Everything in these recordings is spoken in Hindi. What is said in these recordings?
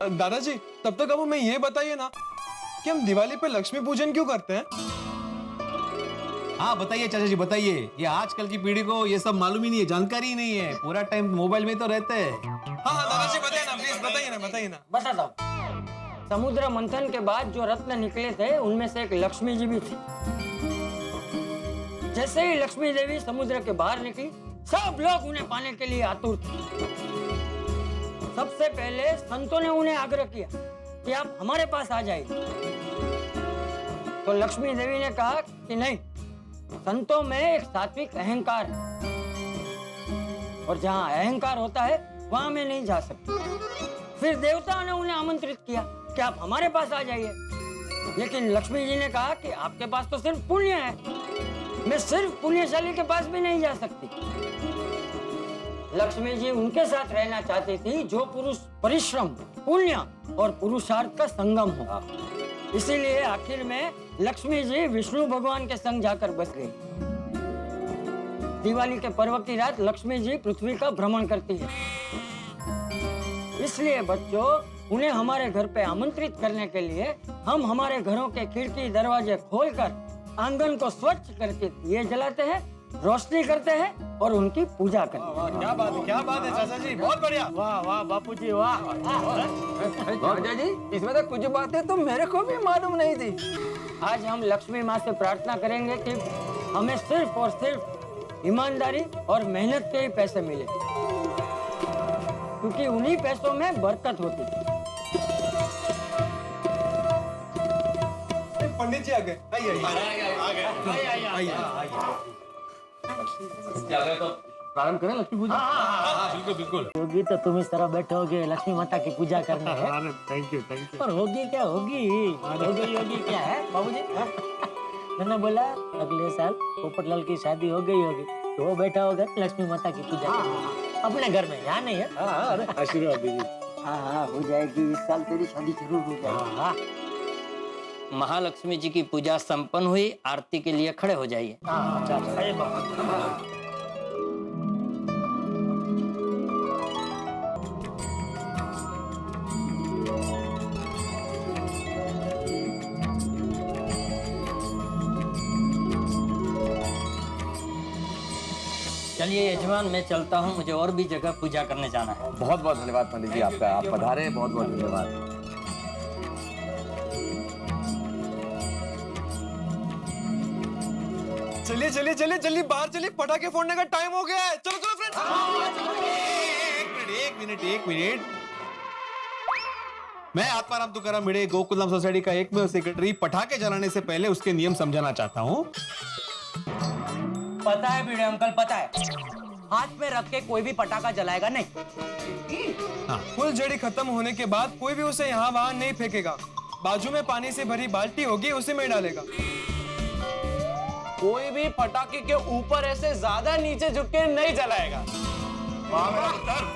दादाजी तब तक अब हमें ये बताइए ना कि हम दिवाली पे लक्ष्मी पूजन क्यों करते हैं? हाँ बताइए चाचा जी बताइए। ये आजकल की पीढ़ी को ये सब मालूम ही नहीं है, जानकारी ही नहीं है। पूरा टाइम मोबाइल में तो रहते हैं। हाँ दादाजी बताइए ना, प्लीज बताइए ना। बताता हूँ। समुद्र मंथन के बाद जो रत्न निकले थे उनमें से एक लक्ष्मी जी भी थी। जैसे ही लक्ष्मी देवी समुद्र के बाहर निकली, सब लोग उन्हें पाने के लिए आतुर थे। सबसे पहले संतों ने उन्हें आग्रह किया कि आप हमारे पास आ जाइए। तो लक्ष्मी देवी ने कहा कि नहीं, संतों में एक सात्विक अहंकार है और जहाँ अहंकार होता है वहां मैं नहीं जा सकती। फिर देवताओं ने उन्हें आमंत्रित किया कि आप हमारे पास आ जाइए, लेकिन लक्ष्मी जी ने कहा कि आपके पास तो सिर्फ पुण्य है, मैं सिर्फ पुण्यशाली के पास भी नहीं जा सकती। लक्ष्मी जी उनके साथ रहना चाहती थी जो पुरुष परिश्रम, पुण्य और पुरुषार्थ का संगम हो। इसीलिए आखिर में लक्ष्मी जी विष्णु भगवान के संग जाकर बस गई। दिवाली के पर्व की रात लक्ष्मी जी पृथ्वी का भ्रमण करती है। इसलिए बच्चों, उन्हें हमारे घर पे आमंत्रित करने के लिए हम हमारे घरों के खिड़की दरवाजे खोलकर आंगन को स्वच्छ करके दिए जलाते हैं, रोशनी करते हैं और उनकी पूजा करते हैं। क्या बात है चाचा जी, बहुत बढ़िया। वाह वाह बापू जी वाह। चाचा जी इसमें तो कुछ बातें तो मेरे को भी मालूम नहीं थी। आज हम लक्ष्मी माँ से प्रार्थना करेंगे कि हमें सिर्फ और सिर्फ ईमानदारी और मेहनत के ही पैसे मिले, क्योंकि उन्हीं पैसों में बरकत होती है। पंडित जी आ गए। प्रारंभ करें लक्ष्मी पूजा? हाँ, बिल्कुल बिल्कुल। होगी तो तुम इस तरह बैठोगे लक्ष्मी माता की पूजा करने है। Thank you. पर होगी क्या होगी क्या है बाबूजी? मैंने बोला अगले साल पोपटलाल की शादी हो गई होगी तो वो बैठा होगा लक्ष्मी माता की पूजा अपने घर में, यहाँ नहीं है। आशीर्वाद दीजिए। हाँ हो जाएगी, इस साल तेरी शादी जरूर हो जाएगी। महालक्ष्मी जी की पूजा संपन्न हुई, आरती के लिए खड़े हो जाइए। चलिए यजमान, मैं चलता हूँ, मुझे और भी जगह पूजा करने जाना है। बहुत बहुत धन्यवाद पंडित जी आपका, आप पधारे, बहुत बहुत धन्यवाद। चलिए जल्दी बाहर चलिए, पटाखे फोड़ने का टाइम हो गया है। चलो फ्रेंड्स। एक मिनट। मैं आत्माराम तुकाराम भिड़े, गोकुलधाम सोसाइटी का एकमेव सेक्रेटरी, पटाखे जलाने से पहले उसके नियम समझाना चाहता हूँ। पता है भिड़े अंकल, पता है। हाथ में रख के कोई भी पटाखा जलाएगा नहीं। फुलझड़ी खत्म होने के बाद कोई भी उसे यहाँ वहाँ नहीं फेंकेगा। बाजू में पानी से भरी बाल्टी होगी, उसी में डालेगा। कोई भी पटाखे के ऊपर ऐसे ज्यादा नीचे झुक के नहीं जलाएगा।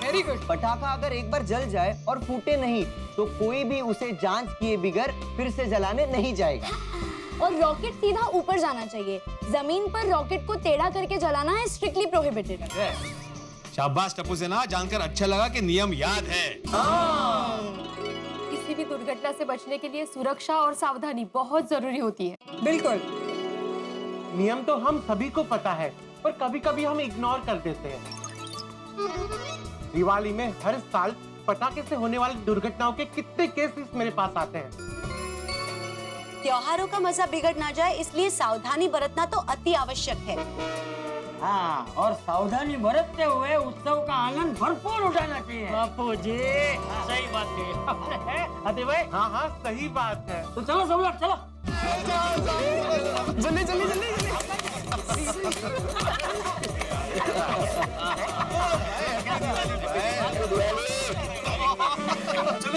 Very good. पटाखा अगर एक बार जल जाए और फूटे नहीं तो कोई भी उसे जांच किए बिगर फिर से जलाने नहीं जाएगा। और रॉकेट सीधा ऊपर जाना चाहिए। जमीन पर रॉकेट को टेढ़ा करके जलाना है स्ट्रिक्टली प्रोहिबिटेड। शाबाश टप्पू सेना, जानकर अच्छा लगा कि नियम याद है। किसी भी दुर्घटना से बचने के लिए सुरक्षा और सावधानी बहुत जरूरी होती है। बिल्कुल। नियम तो हम सभी को पता है, पर कभी कभी हम इग्नोर कर देते हैं। दिवाली में हर साल पटाखे से होने वाली दुर्घटनाओं के कितने केसेस मेरे पास आते हैं। त्योहारों का मजा बिगड़ ना जाए, इसलिए सावधानी बरतना तो अति आवश्यक है। हाँ, और सावधानी बरतते हुए उत्सव का आनंद भरपूर उठाना चाहिए। बापू जी सही बात है। अरे भाई हाँ सही बात है। तो चलो सब लोग चलो। जल्दी।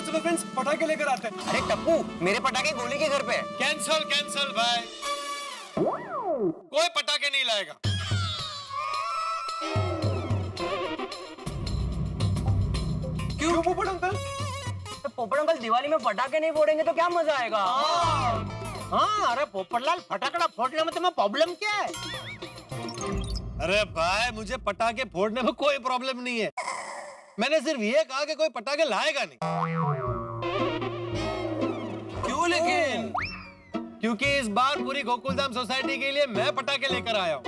चलो फ्रेंड्स, पटाखे लेकर आते हैं। अरे टप्पू, मेरे पटाखे गोली के घर पे है। कैंसल भाई, कोई पटाखे नहीं लाएगा। क्यों पोपट अंकल? तो पोपट अंकल दिवाली में पटाखे नहीं फोड़ेंगे तो क्या मजा आएगा? हाँ अरे पोपटलाल, फटाकड़ा फोड़ने में तुम्हें प्रॉब्लम क्या है? अरे भाई, मुझे पटाखे फोड़ने में कोई प्रॉब्लम नहीं है। मैंने सिर्फ ये कहा कि कोई पटाखे लाएगा नहीं। लेकिन? क्योंकि इस बार पूरी गोकुलधाम सोसाइटी के लिए मैं पटाखे लेकर आया हूँ।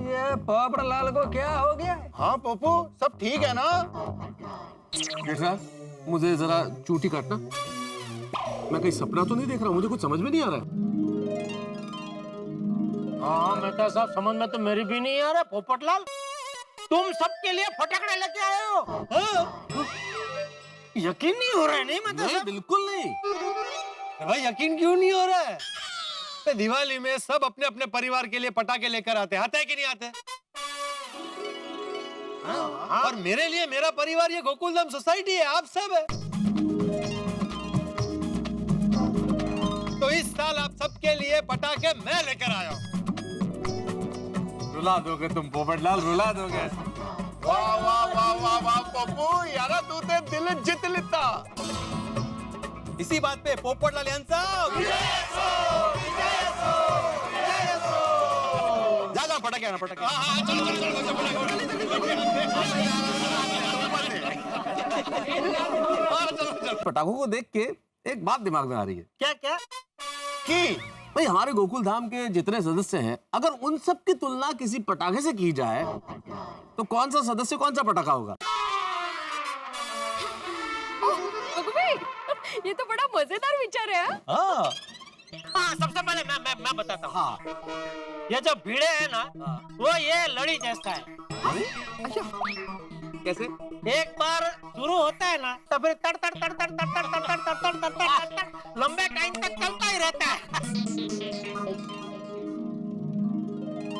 ये पोपटलाल को क्या हो गया? हाँ पप्पू, सब ठीक है ना? देख रहा, मुझे जरा चूटी काटना। मैं कहीं सपना तो नहीं देख रहा हूँ, मुझे कुछ समझ में नहीं आ रहा है। हाँ मेहता साहब, समझ में तो मेरी भी नहीं आ रहा। पोपटलाल, तुम सबके लिए फटाकड़े लेके आए हो? हाँ? यकीन नहीं हो रहा है? नहीं मेहता साहब, बिल्कुल नहीं। भाई यकीन क्यों नहीं हो रहा है? दिवाली में सब अपने अपने परिवार के लिए पटाखे लेकर आते हैं कि नहीं आते? हाँ। और मेरे लिए मेरा परिवार ये गोकुलधाम सोसाइटी है, आप सब है। तो इस साल आप सबके लिए पटाखे मैं लेकर आया हूँ। रुला दोगे तुम पोपटलाल, रुला दोगे। वाह वाह वाह वाह वाह पप्पू, यारा तू ते दिल जीत लेता। इसी बात पे पोपटलाल यांचा जा पटाखे आना, पटाखे। चलो चलो चलो। पटाखों को देख के एक बात दिमाग में आ रही है। क्या क्या? कि भाई हमारे गोकुल धाम के जितने सदस्य हैं, अगर उन सब की तुलना किसी पटाखे से की जाए तो कौन सा सदस्य कौन सा पटाखा होगा? ये तो बड़ा मजेदार विचार है। हाँ हाँ, सबसे पहले मैं बताता हूँ। हाँ। ये जो भिड़े है ना, वो ये लड़ी जैसा है। कैसे? एक बार शुरू होता है ना, तो फिर तड़ तड़ तड़ तड़ तड़ तड़ तड़ तड़ तड़ तड़ तड़ तड़ लंबे टाइम तक चलता ही रहता है।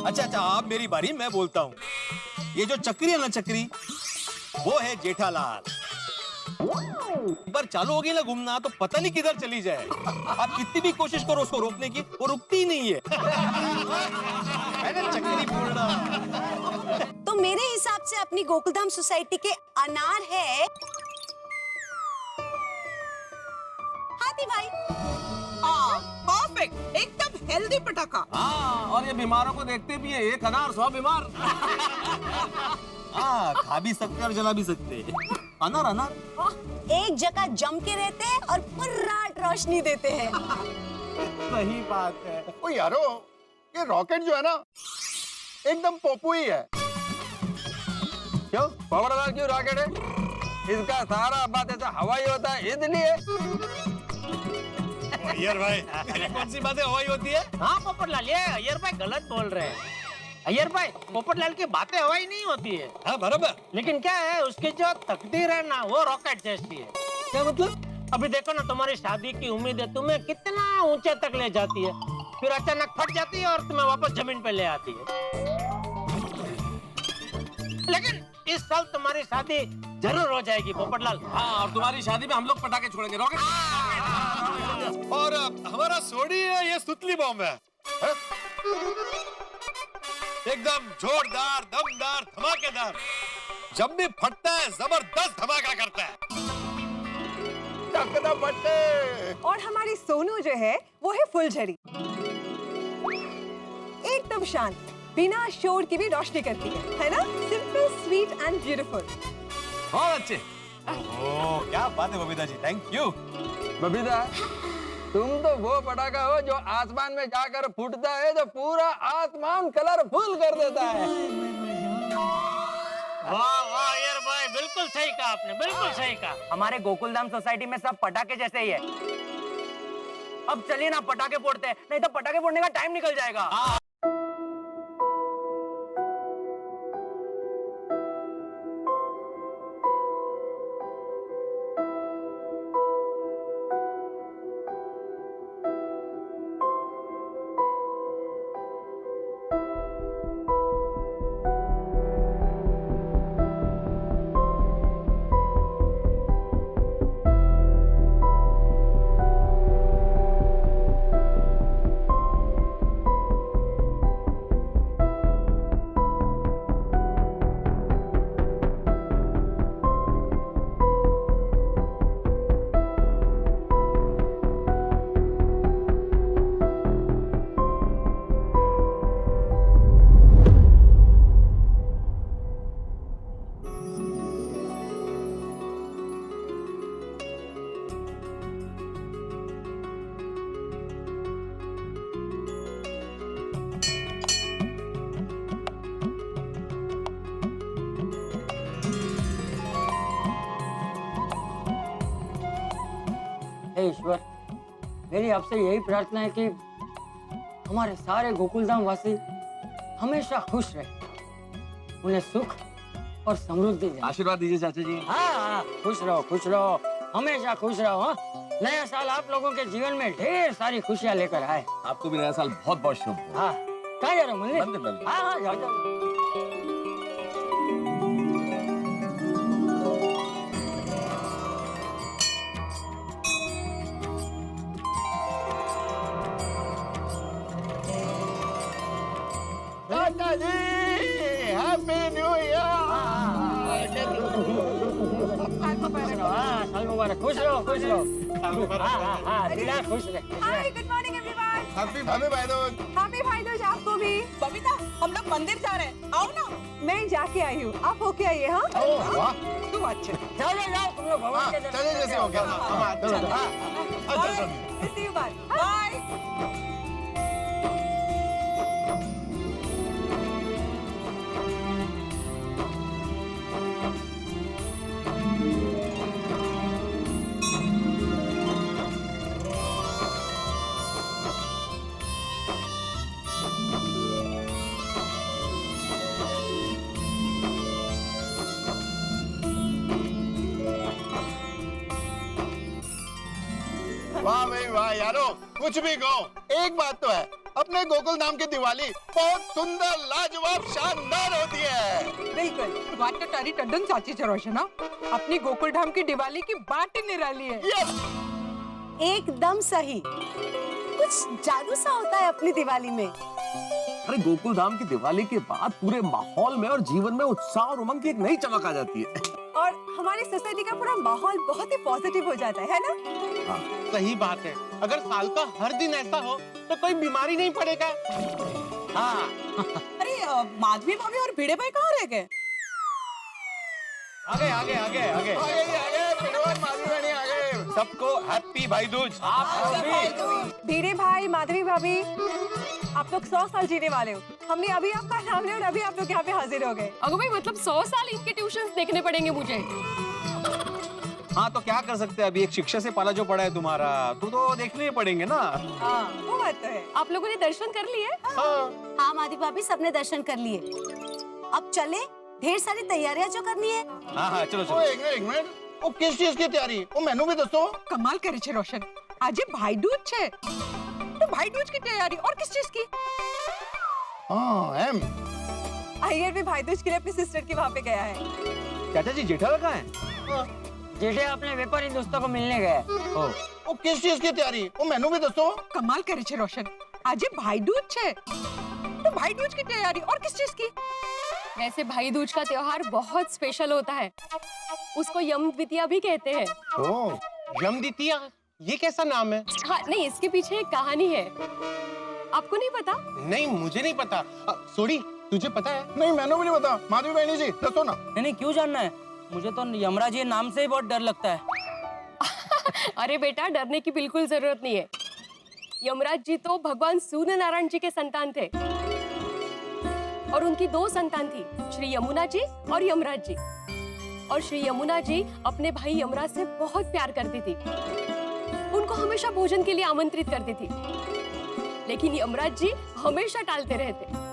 अच्छा अच्छा, अब मेरी बारी, मैं बोलता हूँ। ये जो चक्री है ना, चक्री, वो है जेठालाल। एक बार चालू हो गई ना घूमना, तो पता नहीं किधर चली जाए। आप कितनी भी कोशिश करो उसको रोकने की, वो रुकती ही नहीं है। है ना चक्री पूर्ण। तो मेरे हिसाब से अपनी गोकुलधाम सोसाइटी के अनार है हाथी भाई। परफेक्ट, एकदम हेल्दी पटाखा। हाँ, और ये बीमारों को देखते भी है, एक अनार 100 बीमार। हाँ, खा भी सकते और जला भी सकते। अनार अनार एक जगह जम के रहते हैं और पूरा रोशनी देते हैं। सही बात है। ओ यारो, ये रॉकेट जो है ना, एकदम पप्पू ही है। क्यों पोपटलाल क्यों रॉकेट है? इसका सारा बात ऐसा हवाई होता है इसलिए। अय्यर भाई, कौन सी बातें हवाई होती है? हाँ पोपटलाल, ये अय्यर भाई गलत बोल रहे हैं। अय्यर भाई, पोपटलाल की बातें हवाई नहीं होती है। हाँ बराबर। लेकिन क्या है, उसकी जो तकदीर है ना, वो रॉकेट जैसी है। क्या मतलब? अभी देखो ना, तुम्हारी शादी की उम्मीद है, तुम्हें कितना ऊंचे तक ले जाती है, फिर अचानक फट जाती है और तुम्हें वापस जमीन पे ले आती है। लेकिन इस साल तुम्हारी शादी जरूर हो जाएगी पोपटलाल। हाँ, और तुम्हारी शादी में हम लोग पटाखे छोड़ेंगे, रॉकेट। और हमारा सोडी है, ये सुतली बॉम्ब है। एकदम जोरदार, दमदार, धमाकेदार। जब भी फटता है, जबरदस्त धमाका करता है। चकना बट्टे। और हमारी सोनू जो है वो है फुलझड़ी, एकदम शांत, बिना शोर की भी रोशनी करती है ना? Simple, sweet and beautiful. बहुत अच्छे। ओह, क्या बात है बबीता जी, थैंक यू। बबीता, तुम तो वो पटाखा हो जो आसमान में जाकर फूटता है तो पूरा आसमान कलरफुल कर देता है। वाह वाह अय्यर भाई, बिल्कुल सही कहा आपने, बिल्कुल सही कहा। हमारे गोकुलधाम सोसाइटी में सब पटाखे जैसे ही है। अब चलिए ना पटाखे फोड़ते हैं, नहीं तो पटाखे फोड़ने का टाइम निकल जाएगा। हे ईश्वर, मेरी आपसे यही प्रार्थना है कि हमारे सारे गोकुलधाम वासी हमेशा खुश रहे, उन्हें सुख और समृद्धि दे। आशीर्वाद दीजिए चाचा जी। हाँ, खुश रहो, हमेशा खुश रहो। हाँ, नया साल आप लोगों के जीवन में ढेर सारी खुशियाँ लेकर आए। आपको भी नया साल बहुत बहुत शुभ हो। हाँ, कहाँ जा रहे हो मंदिर? मंदिर। हाँ, जाओ। चाचा जी हैप्पी न्यू ईयर। साल मुबारक, खुश रहो। दिला खुश रहे। हाय, गुड मॉर्निंग एवरीवन। हैप्पी भाई दूज। हैप्पी भाई दूज आपको भी। बबीता, हम लोग मंदिर जा रहे हैं, आओ ना। मैं जाके आई हूँ, आप होके आइए। हाँ, वाह, तुम अच्छे। जाओ तुम लोग भगवान के दर्शन चलिए करके जैसे हो गया। आओ। हम आते हैं। Bye, see you bye. Bye. वाह भाई वाह यारो, कुछ भी कहो, एक बात तो है, अपने गोकुल धाम की दिवाली बहुत सुंदर, लाजवाब, शानदार होती है। बिल्कुल, वाट तारी टंडन साची रोशन। अपनी गोकुल धाम की दिवाली की बात ही निराली है। यस, एकदम सही। कुछ जादू सा होता है अपनी दिवाली में। अरे गोकुल धाम की दिवाली के बाद पूरे माहौल में और जीवन में उत्साह और उमंग की एक नई चमक आ जाती है। और हमारी सोसाइटी का पूरा माहौल बहुत ही पॉजिटिव हो जाता है ना? सही बात है, अगर साल का हर दिन ऐसा हो तो कोई बीमारी नहीं पड़ेगा। हाँ, अरे माधवी भाभी और भिड़े भाई कहाँ रह गए? आगे आगे पिड़वन माधवी रानी आ गए। सबको हैप्पी भाई दूज। धीरे भाई, माधवी भाभी, आप लोग 100 साल जीने वाले हो। हमने अभी आपका नाम लिया और अभी आप लोग यहाँ पे हाजिर हो गए। अगो भाई, मतलब 100 साल इनके ट्यूशंस देखने पड़ेंगे मुझे। हाँ तो क्या कर सकते हैं, अभी एक शिक्षा से पाला जो पड़ा है तुम्हारा, तो देखने ही पड़ेंगे ना। हाँ, वो बात तो है। आप लोगों ने दर्शन कर लिए? हाँ माधवी भाभी, सबने दर्शन कर लिए। अब चले, ढेर सारी तैयारियां जो करनी है। हाँ चलो ओ, एक मिनट, वो किस चीज की तैयारी? वो मेनू भी दसो। कमाल करे छे रोशन, आज भाई दूज छे, तो भाई दूज की तैयारी और किस चीज की? हाँ, एम अय्यर भी भाई दूज के लिए अपनी सिस्टर की वहाँ पे गया है। चाचा जी जेठालाल कहाँ है? जेठे अपने व्यापारी दोस्तों को मिलने गए। वो किस चीज की तैयारी? वो मेनू भी दसो। कमाल करे छे रोशन, आज भाई दूज छे, तो भाई दूज की तैयारी और किस चीज की? वैसे भाई दूज का त्योहार बहुत स्पेशल होता है, उसको यम द्वितीया भी कहते हैं। ओ, यम द्वितीया, ये कैसा नाम है? हाँ नहीं, इसके पीछे एक कहानी है, आपको नहीं पता? नहीं, मुझे नहीं पता। सोडी, तुझे पता है? नहीं मैंने भी नहीं पता। माधवी बहनी जी दसो ना। नहीं क्यों जानना है, मुझे तो यमराज ये नाम से ही बहुत डर लगता है। अरे बेटा, डरने की बिल्कुल जरूरत नहीं है। यमराज जी तो भगवान सूर्य नारायण जी के संतान थे और उनकी 2 संतान थी, श्री यमुना जी और यमराज जी। और श्री यमुना जी अपने भाई यमराज से बहुत प्यार करती थी, उनको हमेशा भोजन के लिए आमंत्रित करती थी, लेकिन यमराज जी हमेशा टालते रहते।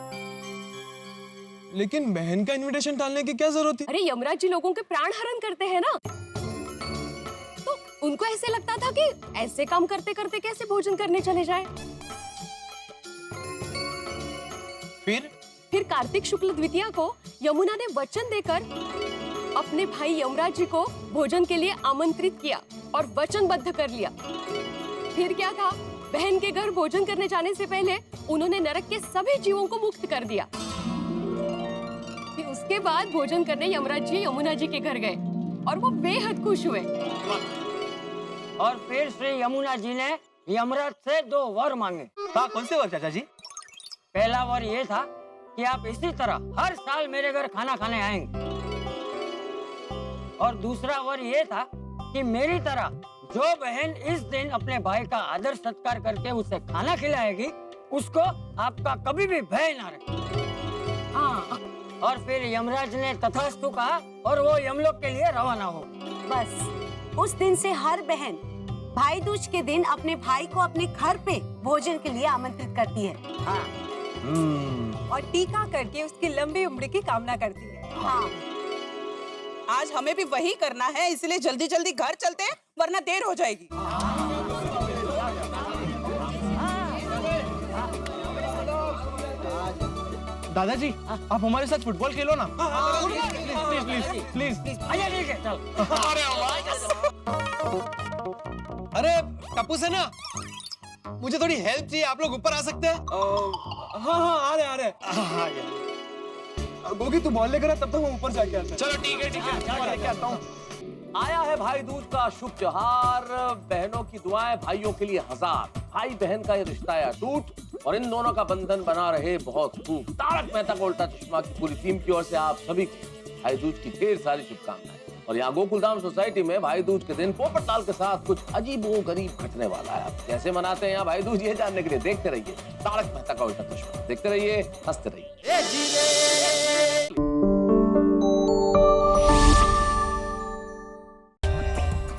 लेकिन बहन का इनविटेशन टालने की क्या जरूरत थी? अरे यमराज जी लोगों के प्राण हरण करते हैं ना, तो उनको ऐसे लगता था कि ऐसे काम करते करते कैसे भोजन करने चले जाए। फिर कार्तिक शुक्ल द्वितीया को यमुना ने वचन देकर अपने भाई यमराज जी को भोजन के लिए आमंत्रित किया और वचनबद्ध कर लिया। फिर क्या था, बहन के घर भोजन करने जाने से पहले उन्होंने नरक के सभी जीवों को मुक्त कर दिया। फिर उसके बाद भोजन करने यमराज जी यमुना जी के घर गए और वो बेहद खुश हुए। और फिर श्री यमुना जी ने यमराज से 2 वर मांगे। हाँ कौन से वर चाचा जी? पहला वर ये था कि आप इसी तरह हर साल मेरे घर खाना खाने आएंगे, और दूसरा वर ये था कि मेरी तरह जो बहन इस दिन अपने भाई का आदर सत्कार करके उसे खाना खिलाएगी, उसको आपका कभी भी भय ना रहे। हाँ, और फिर यमराज ने तथास्तु कहा और वो यमलोक के लिए रवाना हो। बस उस दिन से हर बहन भाई दूज के दिन अपने भाई को अपने घर पे भोजन के लिए आमंत्रित करती है। और टीका करके उसकी लंबी उम्र की कामना करती है। हाँ। आज हमें भी वही करना है, इसलिए जल्दी जल्दी घर चलते हैं वरना देर हो जाएगी। दादाजी आप हमारे साथ फुटबॉल खेलो ना। Please please please please. आजा ठीक है चल। अरे टप्पू से ना मुझे थोड़ी हेल्प चाहिए, आप लोग ऊपर आ सकते हैं? हाँ हाँ आ रहे गोगी तू बॉल लेकर आ, तब तक हम ऊपर जाके आते हैं। चलो ठीक है लेके आता हूँ। आया है भाई दूज का शुभ त्योहार, बहनों की दुआएं भाइयों के लिए हजार। भाई बहन का ये रिश्ता है अटूट और इन दोनों का बंधन बना रहे बहुत खूब। तारक मेहता का उल्टा चश्मा की पूरी टीम की ओर से आप सभी को भाई दूज की ढेर सारी शुभकामनाएं। और यहाँ गोकुलधाम सोसाइटी में भाई दूज के दिन पोपटलाल के साथ कुछ अजीबोगरीब घटने वाला है। आप कैसे मनाते हैं यहाँ भाई दूज, ये जानने के लिए देखते रहिए तारक मेहता का उल्टा चश्मा। देखते रहिए, हंसते रहिए।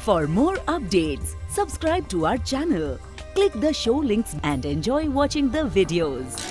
For more updates, subscribe to our channel, click the show links and enjoy watching the videos.